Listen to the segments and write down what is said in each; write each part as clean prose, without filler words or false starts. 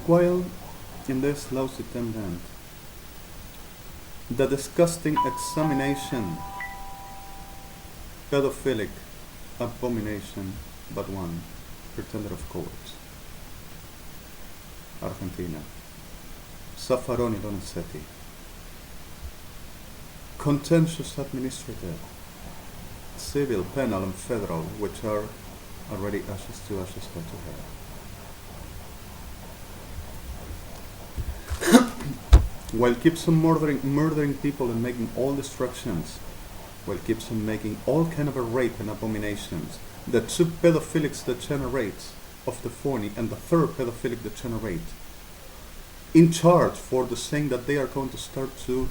While in this lousy land, the disgusting examination, pedophilic abomination, but one, pretender of cowards. Argentina, Zaffaroni Donizetti, contentious administrative, civil, penal, and federal, which are already ashes to ashes, head to head. While keeps on murdering people and making all destructions, while keeps on making all kind of a rape and abominations, the two pedophilics degenerates of the phony and the third pedophilic degenerate, in charge for the saying that they are going to start to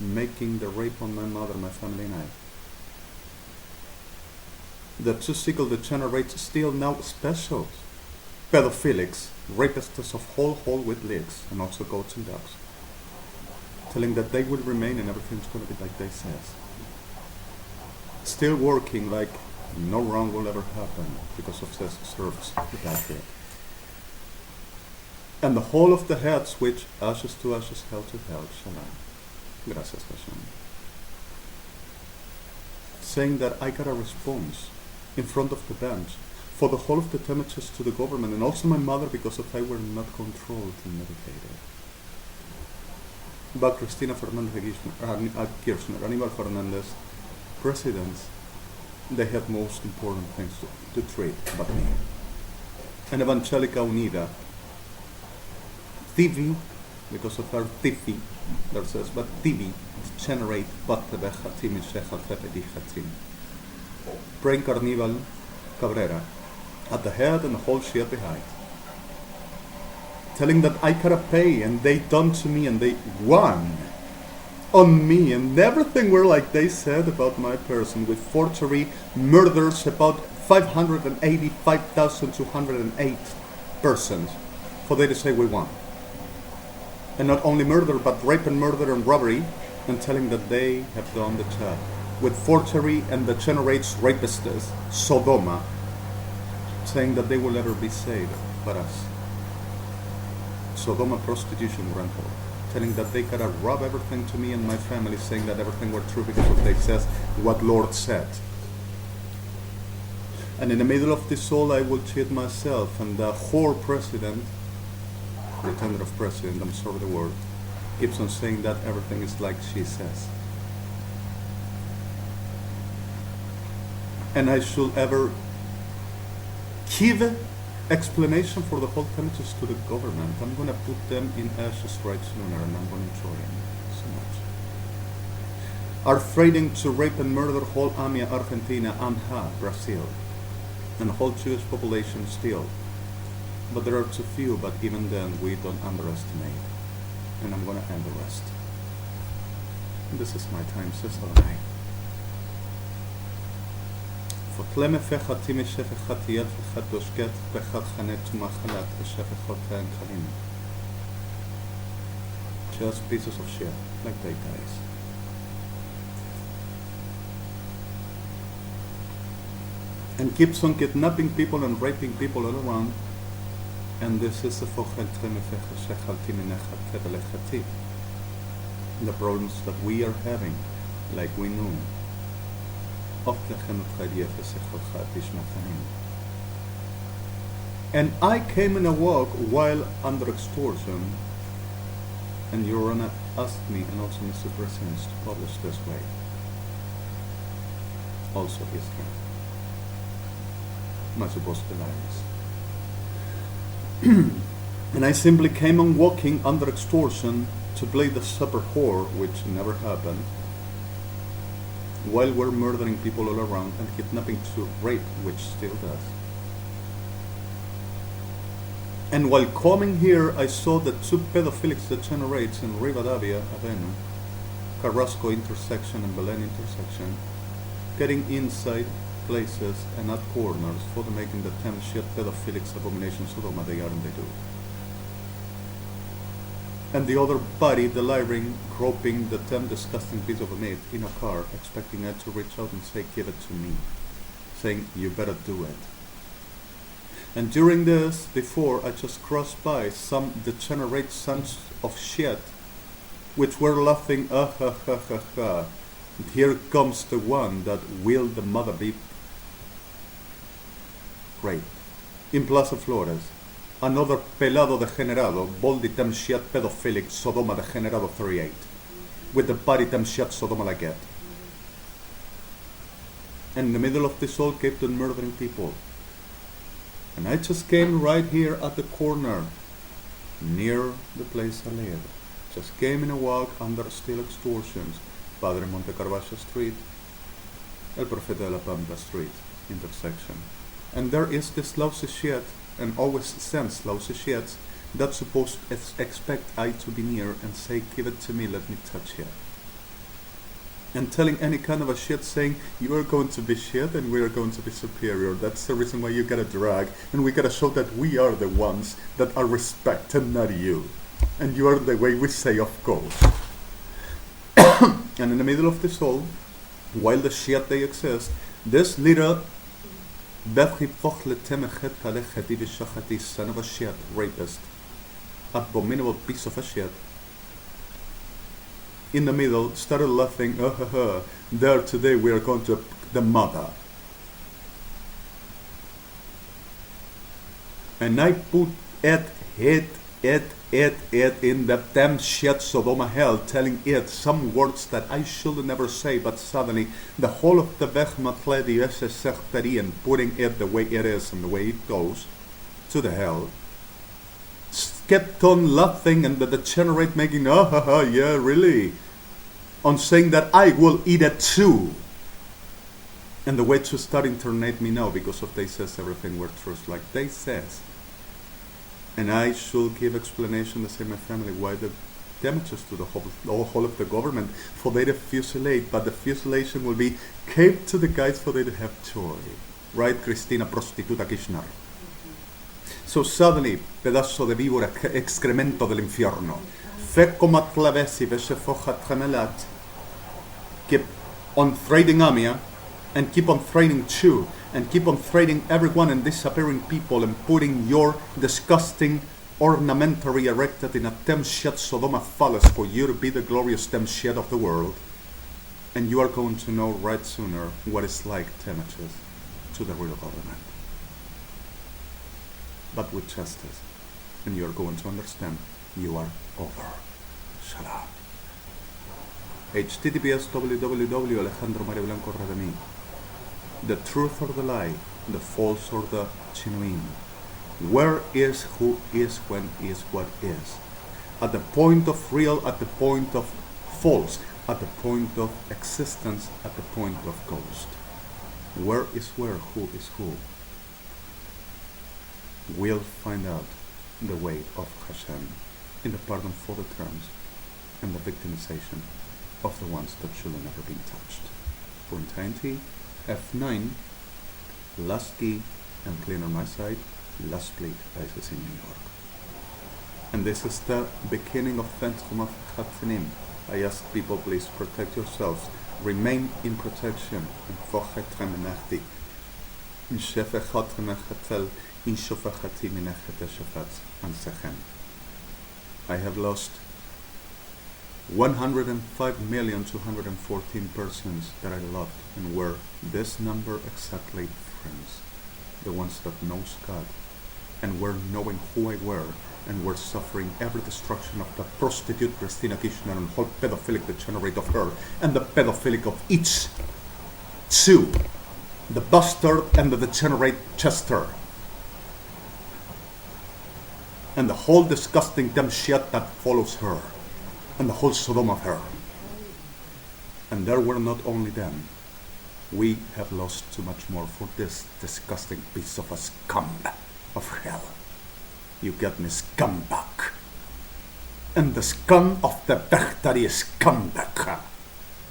making the rape on my mother, my family, and I. The two sickle degenerates still now special pedophilics, rapists of whole with legs, and also goats and dogs, telling that they will remain and everything's going to be like they says. Still working like no wrong will ever happen because of this serves the bad head. And the whole of the head switch, ashes to ashes, hell to hell, shalom. Gracias, Hashem. Saying that I got a response in front of the bench for the whole of the damages to the government and also my mother because of I were not controlled and medicated. But Cristina Fernandez Kirchner, Aníbal Fernández, presidents, they had most important things to treat but me. And Evangelica Unida, TV, because of her TV, that says, but TV, generate Battebechatim Shechal Tepedichatim. Praying Carnival Cabrera at the head and the whole shit behind. Telling that I gotta pay and they done to me and they won on me and everything were like they said about my person with forgery, murders, about 585,208 persons for they to say we won. And not only murder but rape and murder and robbery and telling that they have done the job. With forgery and the generates rapists, Sodoma, saying that they will never be saved but us. Sodoma prostitution rental, telling that they gotta rob everything to me and my family, saying that everything were true because of they says what Lord said. And in the middle of this all I will cheat myself and the whore president, pretender of president, I'm sorry the word, keeps on saying that everything is like she says. And I should ever give explanation for the whole damages to the government. I'm going to put them in ashes right sooner and I'm going to enjoy them so much. Are threatening to rape and murder whole AMIA, Argentina, ANHA, Brazil, and whole Jewish population still. But there are too few, but even then we don't underestimate. And I'm going to end the rest. And this is my time, says ADONAI. Tleme fecha time shefechat yel fechat doshket pechat chanet tumachalat shefechot and chalim. Just pieces of shit, like they guys. And keeps on kidnapping people and raping people all around. And this is the fochel tleme fecha shechal time nechat tebelechati. The problems that we are having, like we know. And I came in a walk while under extortion, and Your Honor asked me and also Mr. President to publish this way. Also history. My supposed liars. And I simply came on walking under extortion to play the supper whore, which never happened, while we're murdering people all around and kidnapping to rape, which still does. And while coming here, I saw the two pedophilics degenerates in Rivadavia Avenue, Carrasco intersection and Belen intersection, getting inside places and at corners for the making the 10 shit pedophilics abomination Sodoma they are and they do. And the other body delivering, groping the 10 disgusting piece of meat in a car, expecting Ed to reach out and say, give it to me, saying, you better do it. And during this, before, I just crossed by some degenerate sons of shit, which were laughing, ah ha ha ha ha. And here comes the one that will the mother be raped. In Plaza Flores, another pelado degenerado, baldy damn shit pedophilic Sodoma degenerado 38, with the body damn shit Sodoma like it. And in the middle of this all kept on murdering people. And I just came right here at the corner, near the place I live. Just came in a walk under steel extortions, Padre Monte Carvacho Street, El Profeta de la Pampa Street intersection. And there is this lousy shit, and always sends lousy shits, that's supposed to expect I to be near and say, give it to me, let me touch it. And telling any kind of a shit saying, you are going to be shit and we are going to be superior. That's the reason why you gotta drag, and we gotta show that we are the ones that are respected, not you. And you are the way we say, of course. And in the middle of this all, while the shit they exist, this little son of a shit, rapist, abominable piece of a shit, in the middle started laughing, there today we are going to the mother. And I put it in the damn shit Sodoma hell, telling it some words that I should never say, but suddenly the whole of the Bechmatledi Sectari and putting it the way it is and the way it goes to the hell, kept on laughing, and the degenerate making, yeah, really, on saying that I will eat it too. And the way to start internate me now, because of they says everything were truth, like they says. And I should give explanation, the same my family, why the damages to the whole of the government, for they to fusillate, but the fusillation will be kept to the guys for they to have joy. Right, Cristina Prostituta Kirchner? So suddenly, pedazo de víbora, excremento del infierno, fecomat clavesi vesefojat gemelat, keep on threatening AMIA, and keep on threatening Chu, and keep on threatening everyone and disappearing people, and putting your disgusting ornamentary erected in a damn shit Sodoma phallus for you to be the glorious damn shit of the world. And you are going to know right sooner what it's like damages to the real government. But with justice, and you are going to understand you are over. Shalom. https www Alejandro Mario Blanco REDEMI. The truth or the lie, the false or the genuine. Where is, who is, when is, what is. At the point of real, at the point of false, at the point of existence, at the point of ghost. Where is where, who is who. We'll find out the way of Hashem in the pardon for the terms and the victimization of the ones that should have never been touched. 120, F9, last key and clean on my side, last split ISIS in New York. And this is the beginning of Phantom of Khatzinim. I ask people, please protect yourselves, remain in protection. I have lost 105,214 persons that I loved and were this number exactly friends, the ones that knows God and were knowing who I were and were suffering every destruction of the prostitute Christina Kirchner and whole pedophilic degenerate of her and the pedophilic of each two, the bastard and the degenerate Chester, and the whole disgusting damn shit that follows her, and the whole Sodom of her. And there were not only them. We have lost too much more for this disgusting piece of a scum of hell. You get me, scumbag. And the scum of the Bechtari scumbag.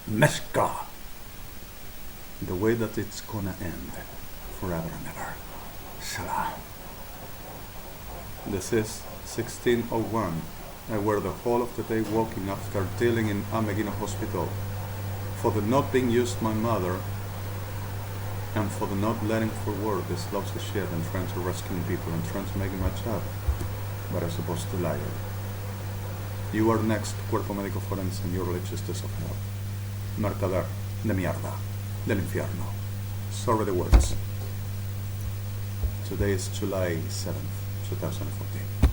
Meshka. The way that it's gonna end forever and ever. Salam. This is 1601. I were the whole of the day walking after dealing in Amegino Hospital. For the not being used my mother And for the not letting forward this loves of shit and trying to rescue people and trying to make it match up, but as opposed to liar. You are next, cuerpo médico forense, and your legistus of hell. Mercader de mierda, del infierno. Sorry the words. Today is July 7th, 2014.